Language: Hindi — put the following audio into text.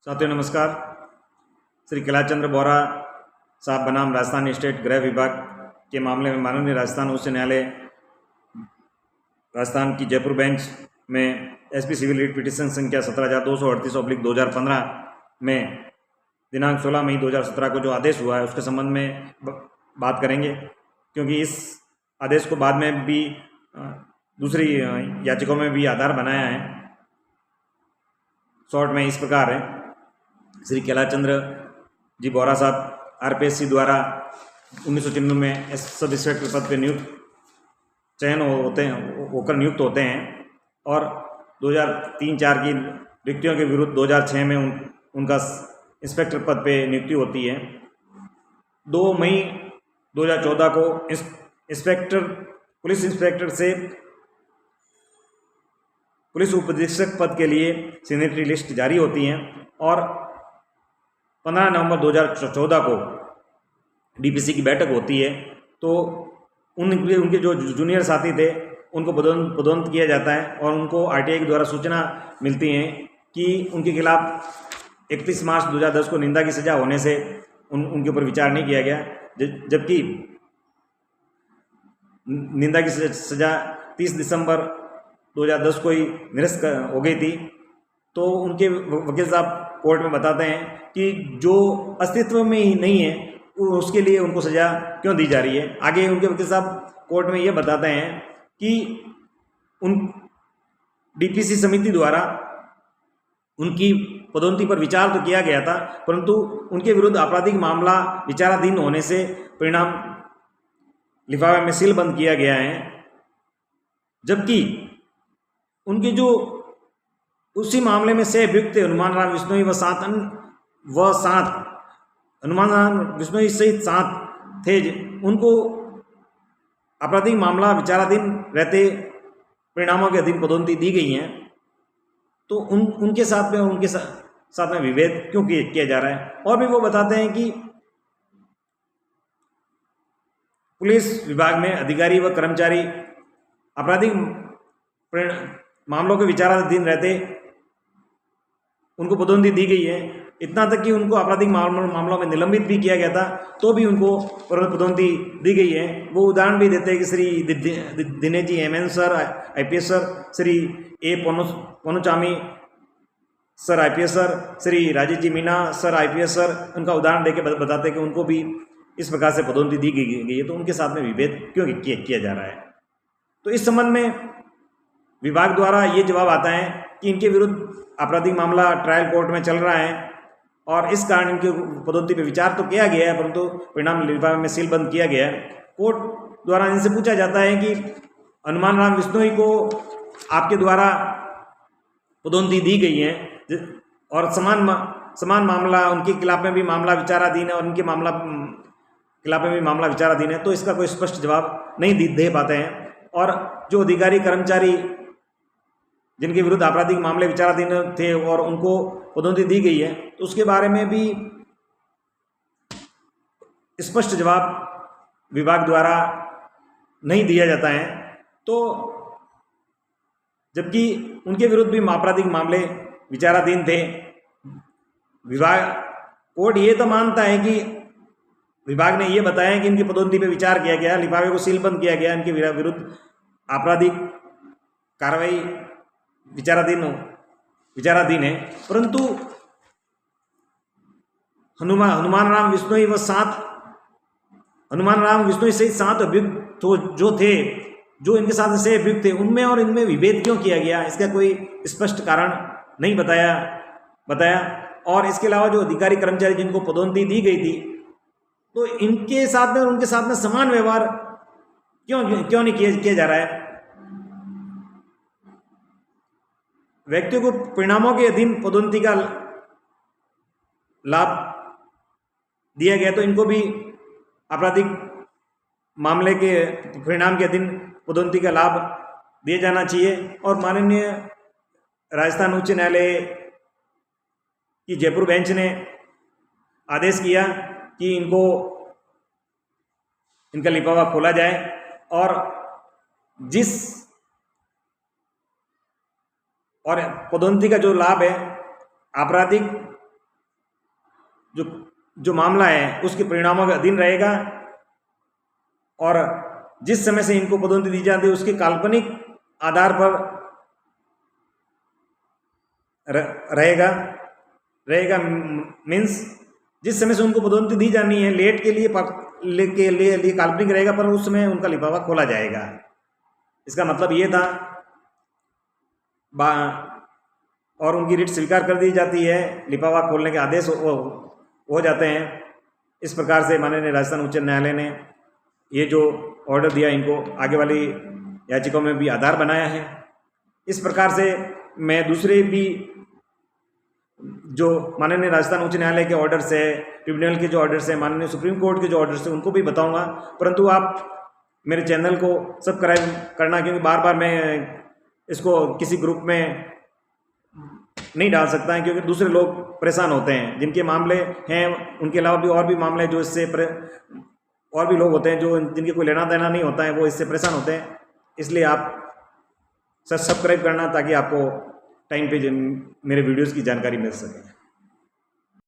साथियों नमस्कार। श्री कैलाश चंद्र बोरा साहब बनाम राजस्थान स्टेट गृह विभाग के मामले में माननीय राजस्थान उच्च न्यायालय राजस्थान की जयपुर बेंच में एसपी सिविल रिट पिटीशन संख्या 17,238/2015 में दिनांक 16 मई 2017 को जो आदेश हुआ है उसके संबंध में बात करेंगे, क्योंकि इस आदेश को बाद में भी दूसरी याचिकाओं में भी आधार बनाया है। शॉर्ट में इस प्रकार है। श्री कैलाश चंद्र जी बोरा साहब आरपीएससी द्वारा 1999 में सब इंस्पेक्टर पद पर चयन होकर नियुक्त होते हैं और 2003-4 की रिक्तियों के विरुद्ध 2006 में उनका इंस्पेक्टर पद पे नियुक्ति होती है। 2 मई 2014 को पुलिस इंस्पेक्टर से पुलिस उपअधीक्षक पद के लिए सीनियरिटी लिस्ट जारी होती हैं और 15 नवंबर 2014 को डीपीसी की बैठक होती है। तो उनके जो जूनियर साथी थे उनको पदोन्नत किया जाता है और उनको आरटीआई के द्वारा सूचना मिलती है कि उनके खिलाफ 31 मार्च 2010 को निंदा की सज़ा होने से उनके ऊपर विचार नहीं किया गया, जबकि निंदा की सज़ा 30 दिसंबर 2010 को ही निरस्त हो गई थी। तो उनके वकील साहब कोर्ट में बताते हैं कि जो अस्तित्व में ही नहीं है उसके लिए उनको सज़ा क्यों दी जा रही है। आगे उनके वकील साहब कोर्ट में ये बताते हैं कि उन डीपीसी समिति द्वारा उनकी पदोन्नति पर विचार तो किया गया था, परंतु उनके विरुद्ध आपराधिक मामला विचाराधीन होने से परिणाम लिफाफे में सीलबंद किया गया है। जबकि उनके जो उसी मामले में से अभियुक्त थे हनुमान राम विश्नोई हनुमान राम विश्नोई सहित 7 थे, उनको आपराधिक मामला विचाराधीन रहते परिणामों के अधीन पदोन्नति दी गई है। तो उनके साथ में और उनके साथ में विभेद क्यों किया जा रहा है। और भी वो बताते हैं कि पुलिस विभाग में अधिकारी व कर्मचारी आपराधिक मामलों के विचाराधीन रहते उनको पदोन्नति दी गई है। इतना तक कि उनको आपराधिक मामलों में निलंबित भी किया गया था तो भी उनको पदोन्नति दी गई है। वो उदाहरण भी देते हैं कि Shri Dinesh ji MN sir IPS sir, Shri A Ponnuchami sir IPS sir, Shri Rajesh ji Meena sir IPS sir, उनका उदाहरण देके बताते हैं कि उनको भी इस प्रकार से पदोन्नति दी गई है। तो उनके साथ में विभेद क्यों किया जा रहा है। तो इस संबंध में विभाग द्वारा ये जवाब आता है कि इनके विरुद्ध आपराधिक मामला ट्रायल कोर्ट में चल रहा है और इस कारण इनके पदोन्नति पर विचार तो किया गया है, परंतु परिणाम लिफाफे में सीलबंद किया गया है। कोर्ट द्वारा इनसे पूछा जाता है कि हनुमान राम विश्नोई को आपके द्वारा पदोन्नति दी गई है और समान मामला उनके खिलाफ में भी मामला विचाराधीन है और उनके खिलाफ में भी मामला विचाराधीन है, तो इसका कोई स्पष्ट जवाब नहीं दे पाते हैं। और जो अधिकारी कर्मचारी जिनके विरुद्ध आपराधिक मामले विचाराधीन थे और उनको पदोन्नति दी गई है, तो उसके बारे में भी स्पष्ट जवाब विभाग द्वारा नहीं दिया जाता है। तो जबकि उनके विरुद्ध भी आपराधिक मामले विचाराधीन थे, कोर्ट ये तो मानता है कि विभाग ने ये बताया कि इनकी पदोन्नति पे विचार किया गया, लिफाफे को सीलबंद किया गया, इनके विरुद्ध आपराधिक कार्रवाई विचाराधीन है, परंतु हनुमान राम विश्नोई सहित 7 अभियुक्त जो इनके साथ से अभियुक्त थे, उनमें और इनमें विभेद क्यों किया गया, इसका कोई स्पष्ट कारण नहीं बताया। और इसके अलावा जो अधिकारी कर्मचारी जिनको पदोन्नति दी गई थी, तो इनके साथ में और उनके साथ में समान व्यवहार क्यों नहीं किया जा रहा है। व्यक्तियों को परिणामों के अधीन पदोन्नति का लाभ दिया गया, तो इनको भी आपराधिक मामले के परिणाम के अधीन पदोन्नति का लाभ दिया जाना चाहिए। और माननीय राजस्थान उच्च न्यायालय की जयपुर बेंच ने आदेश किया कि इनका लिफाफा खोला जाए और पदोन्नति का जो लाभ है आपराधिक जो जो मामला है उसके परिणामों के अधीन रहेगा और जिस समय से इनको पदोन्नति दी जाती है उसके काल्पनिक आधार पर रहेगा मीन्स जिस समय से उनको पदोन्नति दी जानी है लेट के लिए काल्पनिक रहेगा, पर उस समय उनका लिफाफा खोला जाएगा। इसका मतलब ये था और उनकी रिट स्वीकार कर दी जाती है, लिफाफा खोलने के आदेश हो जाते हैं। इस प्रकार से माननीय राजस्थान उच्च न्यायालय ने ये जो ऑर्डर दिया इनको आगे वाली याचिकाओं में भी आधार बनाया है। इस प्रकार से मैं दूसरे भी जो माननीय राजस्थान उच्च न्यायालय के ऑर्डर्स है, ट्रिब्यूनल के जो ऑर्डर्स है, माननीय सुप्रीम कोर्ट के जो ऑर्डर्स है उनको भी बताऊंगा, परंतु आप मेरे चैनल को सब्सक्राइब करना, क्योंकि बार बार मैं इसको किसी ग्रुप में नहीं डाल सकता है, क्योंकि दूसरे लोग परेशान होते हैं जिनके मामले हैं। उनके अलावा भी और भी मामले जो इससे और भी लोग होते हैं जो जिनके कोई लेना देना नहीं होता है, वो इससे परेशान होते हैं। इसलिए आप सब्सक्राइब करना ताकि आपको टाइम पे मेरे वीडियोस की जानकारी मिल सके।